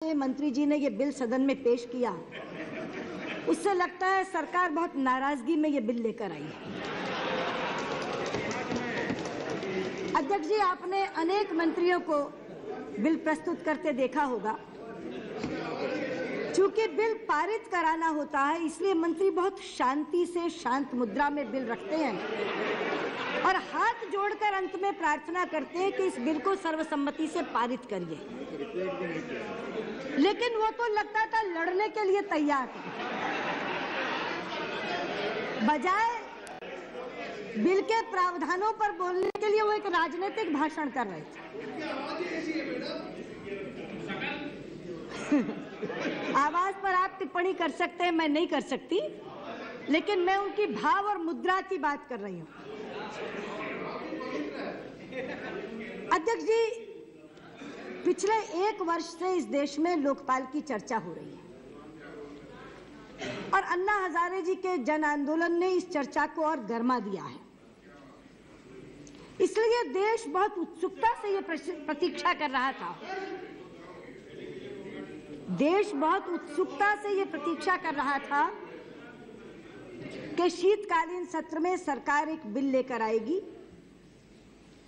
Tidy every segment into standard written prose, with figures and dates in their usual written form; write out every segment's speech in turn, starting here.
मंत्री जी ने ये बिल सदन में पेश किया, उससे लगता है सरकार बहुत नाराजगी में ये बिल लेकर आई है। अध्यक्ष जी, आपने अनेक मंत्रियों को बिल प्रस्तुत करते देखा होगा। चूंकि बिल पारित कराना होता है, इसलिए मंत्री बहुत शांति से शांत मुद्रा में बिल रखते हैं और हाथ जोड़कर अंत में प्रार्थना करते हैं कि इस बिल को सर्वसम्मति से पारित करिए। लेकिन वो तो लगता था लड़ने के लिए तैयार थे। बजाय बिल के प्रावधानों पर बोलने के लिए वो एक राजनीतिक भाषण कर रहे थे। आवाज पर आप टिप्पणी कर सकते हैं, मैं नहीं कर सकती, लेकिन मैं उनकी भाव और मुद्रा की बात कर रही हूं। अध्यक्ष जी, पिछले 1 वर्ष से इस देश में लोकपाल की चर्चा हो रही है और अन्ना हजारे जी के जन आंदोलन ने इस चर्चा को और गर्मा दिया है। इसलिए देश बहुत उत्सुकता से ये प्रतीक्षा कर रहा था। देश बहुत उत्सुकता से ये प्रतीक्षा कर रहा था कि शीतकालीन सत्र में सरकार एक बिल लेकर आएगी,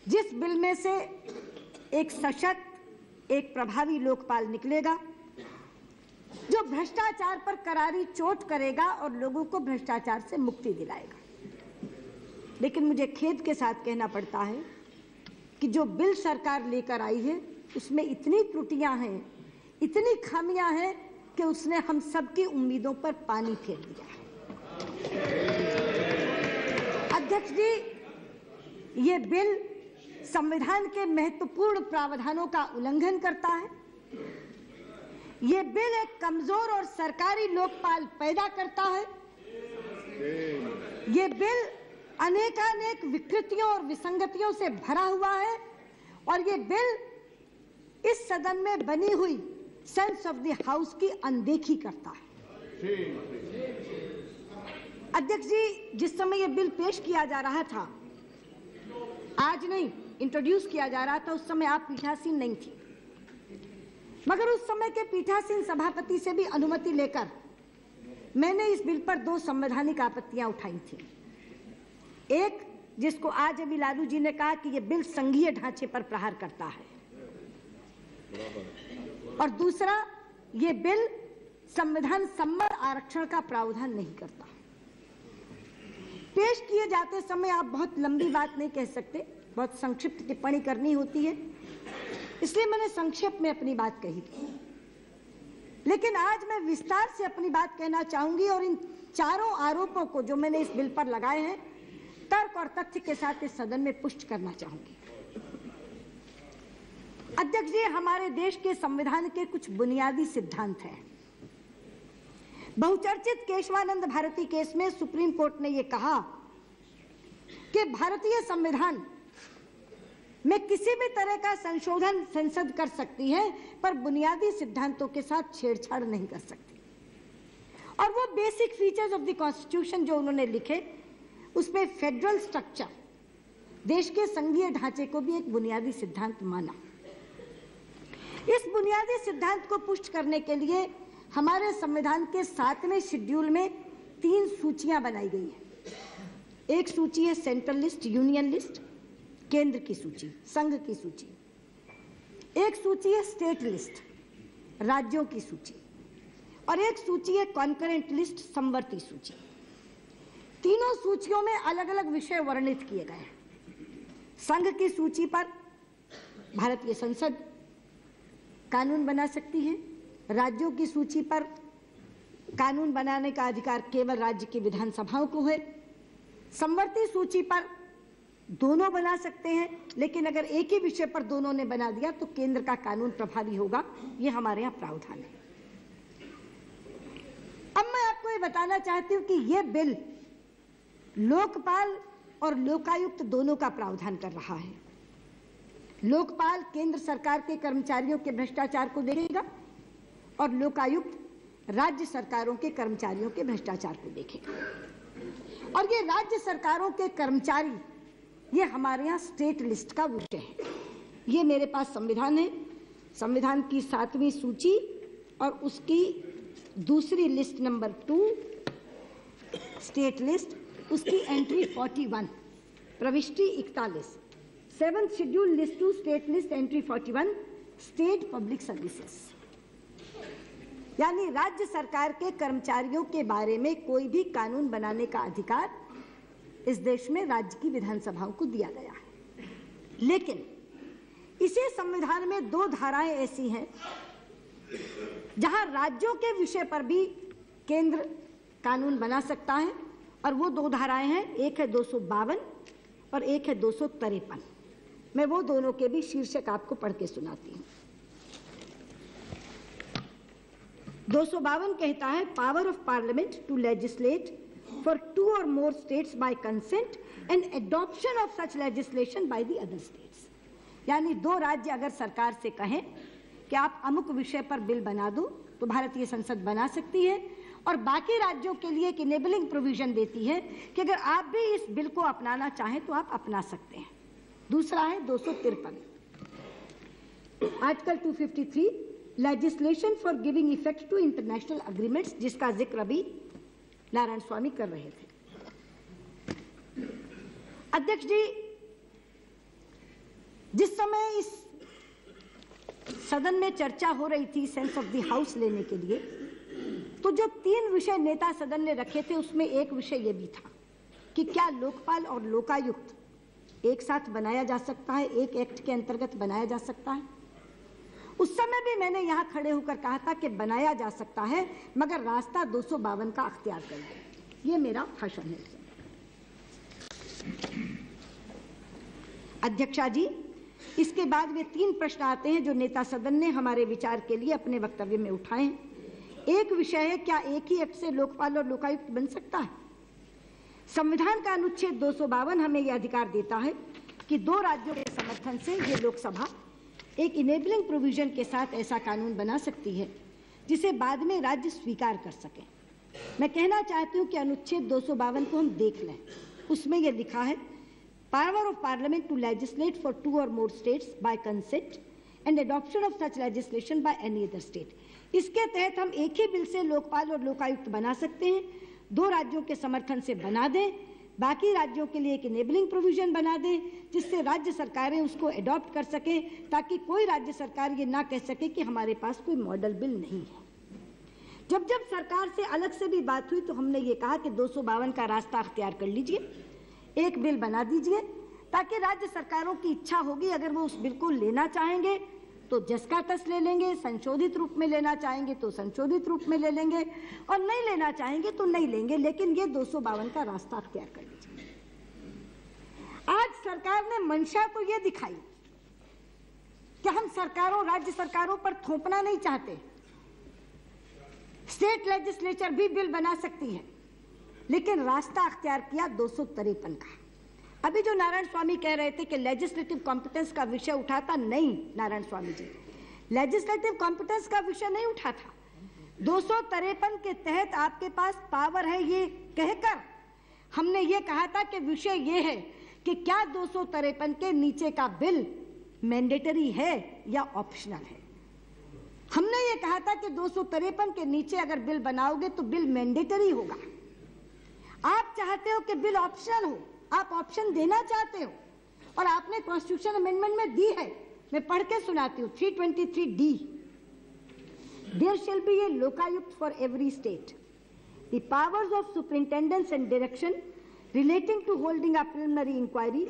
जिस बिल में से एक सशक्त, एक प्रभावी लोकपाल निकलेगा जो भ्रष्टाचार पर करारी चोट करेगा और लोगों को भ्रष्टाचार से मुक्ति दिलाएगा। लेकिन मुझे खेद के साथ कहना पड़ता है कि जो बिल सरकार लेकर आई है उसमें इतनी त्रुटियां हैं, इतनी खामियां हैं कि उसने हम सबकी उम्मीदों पर पानी फेर दिया है। अध्यक्ष जी, ये बिल संविधान के महत्वपूर्ण प्रावधानों का उल्लंघन करता है। ये बिल एक कमजोर और सरकारी लोकपाल पैदा करता है। ये बिल अनेकानेक विकृतियों और विसंगतियों से भरा हुआ है और ये बिल इस सदन में बनी हुई सेंस ऑफ द हाउस की अनदेखी करता है। अध्यक्ष जी, जिस समय ये बिल पेश किया जा रहा था, आज नहीं, इंट्रोड्यूस किया जा रहा था, उस समय आप पीठासीन नहीं थी, मगर उस समय के पीठासीन सभापति से भी अनुमति लेकर मैंने इस बिल पर 2 संवैधानिक आपत्तियां उठाई थी। एक, जिसको आज अभी लालू जी ने कहा कि यह बिल संघीय ढांचे पर प्रहार करता है, और दूसरा, ये बिल संविधान सम्मत आरक्षण का प्रावधान नहीं करता। पेश किए जाते समय आप बहुत लंबी बात नहीं कह सकते, बहुत संक्षिप्त टिप्पणी करनी होती है, इसलिए मैंने संक्षेप में अपनी बात कही थी। लेकिन आज मैं विस्तार से अपनी बात कहना चाहूंगी और इन चारों आरोपों को जो मैंने इस बिल पर लगाए हैं, तर्क और तथ्य के साथ इस सदन में पुष्ट करना चाहूंगी। अध्यक्ष जी, हमारे देश के संविधान के कुछ बुनियादी सिद्धांत हैं। बहुचर्चित केशवानंद भारती केस में सुप्रीम कोर्ट ने यह कहा कि भारतीय संविधान में किसी भी तरह का संशोधन संसद कर सकती है, पर बुनियादी सिद्धांतों के साथ छेड़छाड़ नहीं कर सकती। और वो basic features of the constitution जो उन्होंने लिखे, उसमें फेडरल स्ट्रक्चर, देश के संघीय ढांचे को भी एक बुनियादी सिद्धांत माना। इस बुनियादी सिद्धांत को पुष्ट करने के लिए हमारे संविधान के 7वें शेड्यूल में 3 सूचियां बनाई गई है। एक सूची है सेंट्रल लिस्ट, यूनियन लिस्ट, केंद्र की सूची, संघ की सूची। एक सूची है स्टेट लिस्ट, राज्यों की सूची, और एक सूची है कॉन्करेंट लिस्ट, समवर्ती सूची। तीनों सूचियों में अलग अलग विषय वर्णित किए गए हैं। संघ की सूची पर भारतीय संसद कानून बना सकती है, राज्यों की सूची पर कानून बनाने का अधिकार केवल राज्य की विधानसभाओं को है, समवर्ती सूची पर दोनों बना सकते हैं, लेकिन अगर एक ही विषय पर दोनों ने बना दिया तो केंद्र का कानून प्रभावी होगा। ये हमारे यहाँ प्रावधान है। अब मैं आपको ये बताना चाहती हूँ कि ये बिल लोकपाल और लोकायुक्त दोनों का प्रावधान कर रहा है। लोकपाल केंद्र सरकार के कर्मचारियों के भ्रष्टाचार को देखेगा और लोकायुक्त राज्य सरकारों के कर्मचारियों के भ्रष्टाचार को देखेगा। और ये राज्य सरकारों के कर्मचारी, ये हमारे यहाँ स्टेट लिस्ट का विषय है। ये मेरे पास संविधान है, संविधान की 7वीं सूची और उसकी दूसरी लिस्ट नंबर 2 स्टेट लिस्ट, उसकी एंट्री 41, प्रविष्टि 41, 7th schedule list 2 state list entry 41, state public services. यानी राज्य सरकार के कर्मचारियों के बारे में कोई भी कानून बनाने का अधिकार इस देश में राज्य की विधानसभाओं को दिया गया है। लेकिन इसी संविधान में 2 धाराएं ऐसी हैं जहां राज्यों के विषय पर भी केंद्र कानून बना सकता है, और वो 2 धाराएं हैं, एक है 252 और एक है 253। मैं वो दोनों के भी शीर्षक आपको पढ़ के सुनाती हूँ। 252 कहता है, power of parliament to legislate for 2 or more states by consent and adoption of such legislation by the other states। यानी 2 राज्य अगर सरकार से कहें कि आप अमुक विषय पर बिल बना दो तो भारतीय संसद बना सकती है, और बाकी राज्यों के लिए एक इनेबलिंग प्रोविजन देती है कि अगर आप भी इस बिल को अपनाना चाहें तो आप अपना सकते हैं। दूसरा है 253, article 253, legislation for giving effect to international agreements, जिसका जिक्र अभी नारायण स्वामी कर रहे थे। अध्यक्ष जी, जिस समय इस सदन में चर्चा हो रही थी सेंस ऑफ द हाउस लेने के लिए, तो जो 3 विषय नेता सदन ने रखे थे उसमें एक विषय यह भी था कि क्या लोकपाल और लोकायुक्त एक साथ बनाया जा सकता है, एक एक्ट के अंतर्गत बनाया जा सकता है। उस समय भी मैंने यहां खड़े होकर कहा था कि बनाया जा सकता है, मगर रास्ता 252 का अख्तियार करें। ये मेरा भाषण है। अध्यक्षा जी, इसके बाद वे 3 प्रश्न आते हैं जो नेता सदन ने हमारे विचार के लिए अपने वक्तव्य में उठाए हैं। एक विषय है, क्या एक ही एक्ट से लोकपाल और लोकायुक्त बन सकता है? संविधान का अनुच्छेद 252 हमें यह अधिकार देता है कि 2 राज्यों के समर्थन से ये लोकसभा एक इनेबलिंग प्रोविजन के साथ ऐसा कानून बना सकती है जिसे बाद में राज्य स्वीकार कर सके। मैं कहना चाहती हूं कि अनुच्छेद 252 को हम देख लें। उसमें यह लिखा है, power of parliament to legislate for 2 or more states by consent and adoption of such legislation by any other state। इसके तहत हम एक ही बिल से लोकपाल और लोकायुक्त बना सकते हैं, 2 राज्यों के समर्थन से बना दें, बाकी राज्यों के लिए एक इनेबलिंग प्रोविजन बना दें जिससे राज्य सरकारें उसको अडॉप्ट कर सकें, ताकि कोई राज्य सरकार ये ना कह सके कि हमारे पास कोई मॉडल बिल नहीं है। जब जब सरकार से अलग से भी बात हुई तो हमने ये कहा कि 252 का रास्ता अख्तियार कर लीजिए, एक बिल बना दीजिए, ताकि राज्य सरकारों की इच्छा होगी अगर वो उस बिल को लेना चाहेंगे तो जस का तस ले लेंगे, संशोधित रूप में लेना चाहेंगे तो संशोधित रूप में ले लेंगे, और नहीं लेना चाहेंगे तो नहीं लेंगे, लेकिन ये 252 का रास्ता अख्तियार कर लीजिए। आज सरकार ने मंशा तो ये दिखाई कि हम सरकारों, राज्य सरकारों पर थोपना नहीं चाहते, स्टेट लेजिस्लेचर भी बिल बना सकती है, लेकिन रास्ता अख्तियार किया 253 का। अभी जो नारायण स्वामी कह रहे थे कि लेजिस्लेटिव कॉम्पिटेंस का विषय उठा था, नहीं नारायण स्वामी जी, लेजिस्लेटिव कॉम्पिटेंस का विषय नहीं उठा था। 253 के तहत आपके पास पावर है ये कहकर हमने ये कहा था कि विषय ये है कि क्या 253 के नीचे का बिल मैंडेटरी है या ऑप्शनल है। हमने ये कहा था कि 253 के नीचे अगर बिल बनाओगे तो बिल मैंडेटरी होगा। आप चाहते हो कि बिल ऑप्शनल हो, आप ऑप्शन देना चाहते हो, और आपने कॉन्स्टिट्यूशन अमेंडमेंट में दी है। मैं पढ़ के सुनाती हूँ, 323D, there shall be a Lokayukta for every state, the powers of superintendence and direction relating to holding a preliminary inquiry,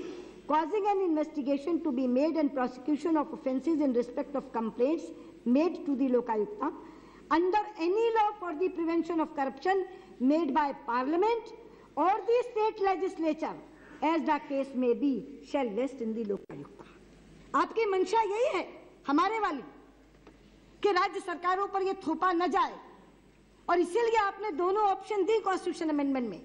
causing an investigation to be made and prosecution of offences in respect of complaints made to the Lokayukta under any law for the prevention of corruption made by Parliament or the state legislature as the case may be shall vest in the Lokayukta। आपकी मंशा यही है हमारे वाली कि राज्य सरकारों पर यह थोपा न जाए, और इसीलिए आपने दोनों ऑप्शन दी कॉन्स्टिट्यूशन अमेंडमेंट में।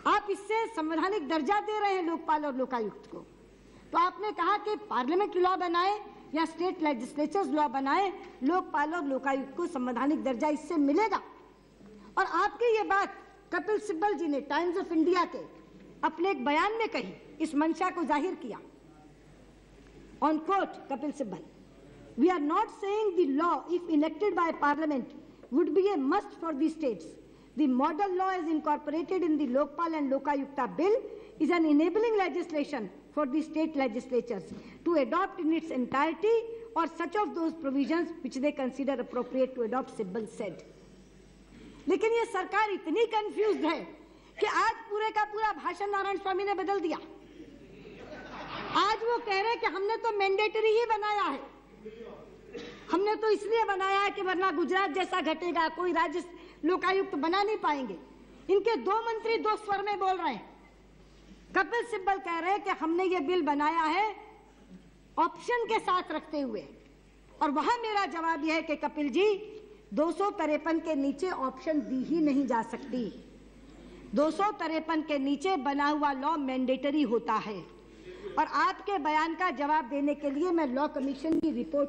आप इससे संवैधानिक दर्जा दे रहे हैं लोकपाल और लोकायुक्त को। तो आपने कहा कि पार्लियामेंट लॉ बनाए या स्टेट लेजिस्लेचर्स लॉ बनाए, लोकपाल और लोकायुक्त को संवैधानिक दर्जा इससे मिलेगा। और आपकी ये बात कपिल सिब्बल जी ने टाइम्स ऑफ इंडिया के अपने एक बयान में कही, इस मंशा को जाहिर किया। On quote Kapil Sibal, We are not saying the law, if enacted by Parliament, would be a must for the states. The model law is incorporated in the Lokpal and Lokayukta bill is an enabling legislation for the state legislatures to adopt in its entirety or such of those provisions which they consider appropriate to adopt, Sibal said. लेकिन ये सरकार इतनी confused है कि आज पूरे का पूरा भाषण नारायण स्वामी ने बदल दिया। आज वो कह रहे हैं कि हमने तो मैंडेटरी ही बनाया है, हमने तो इसलिए बनाया है कि वरना गुजरात जैसा घटेगा, कोई राज्य लोकायुक्त बना नहीं पाएंगे। इनके दो मंत्री दो स्वर में बोल रहे हैं। कपिल सिब्बल कह रहे हैं कि हमने ये बिल बनाया है ऑप्शन के साथ रखते हुए, और वहां मेरा जवाब यह है कि कपिल जी 253 के नीचे ऑप्शन दी ही नहीं जा सकती। 253 के नीचे बना हुआ लॉ मैंडेटरी होता है। और आपके बयान का जवाब देने के लिए मैं लॉ कमीशन की रिपोर्ट